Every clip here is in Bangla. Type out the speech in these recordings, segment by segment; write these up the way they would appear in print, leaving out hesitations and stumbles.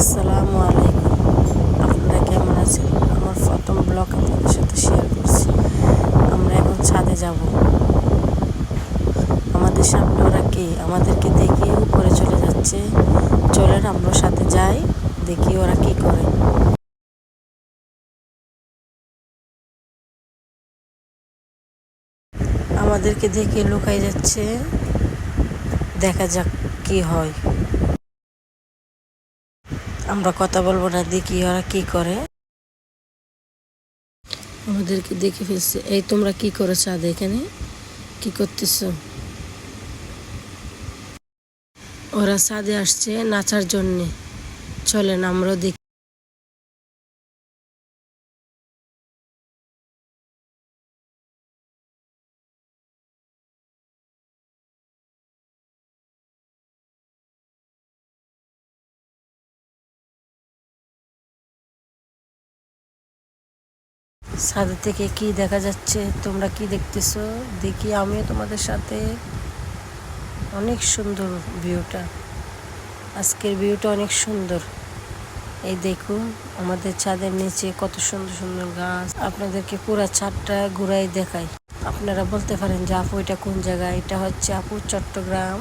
আসসালামু আলাইকুম। আপনারা কেমন আছেন? আমার প্রথম ব্লগ আপনাদের সাথে শেয়ার করছি। আমরা এখন ছাদে যাব। আমাদের সামনে ওরা কে আমাদেরকে দেখে উপরে চলে যাচ্ছে। চলেন আমরা সাথে যাই, দেখি ওরা কি করে। আমাদেরকে দেখে লুকাই যাচ্ছে, দেখা যাক কি হয়। আমরা কথা বলবো না, দেখি ওরা কি করে। আমাদেরকে দেখে ফেলছে। এই তোমরা কি করো ছাদে? এখানে কি করতেছো? ওরা ছাদে আসছে নাচার জন্যে। চলেন আমরাও দেখি। ছাদের থেকে কি দেখা যাচ্ছে? তোমরা কি দেখতেছো? দেখি আমিও তোমাদের সাথে। অনেক সুন্দর ভিউটা, আজকের ভিউটা অনেক সুন্দর। এই দেখুন আমাদের ছাদের নিচে কত সুন্দর সুন্দর গাছ। আপনাদেরকে পুরো ছাদটা ঘুরাই দেখাই। আপনারা বলতে পারেন যে আপু এটা কোন জায়গায়? এটা হচ্ছে আপু চট্টগ্রাম।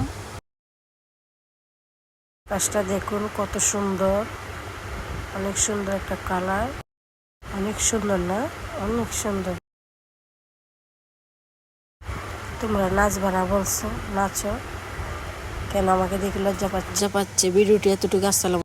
গাছটা দেখুন কত সুন্দর, অনেক সুন্দর একটা কালার। অনেক সুন্দর না? অনেক সুন্দর। তোমরা নাচবা না বলছো, নাচো। কেন আমাকে দেখে লজ্জা পাচ্ছে? ভিডিওটি এতটুকু। আসসালাম।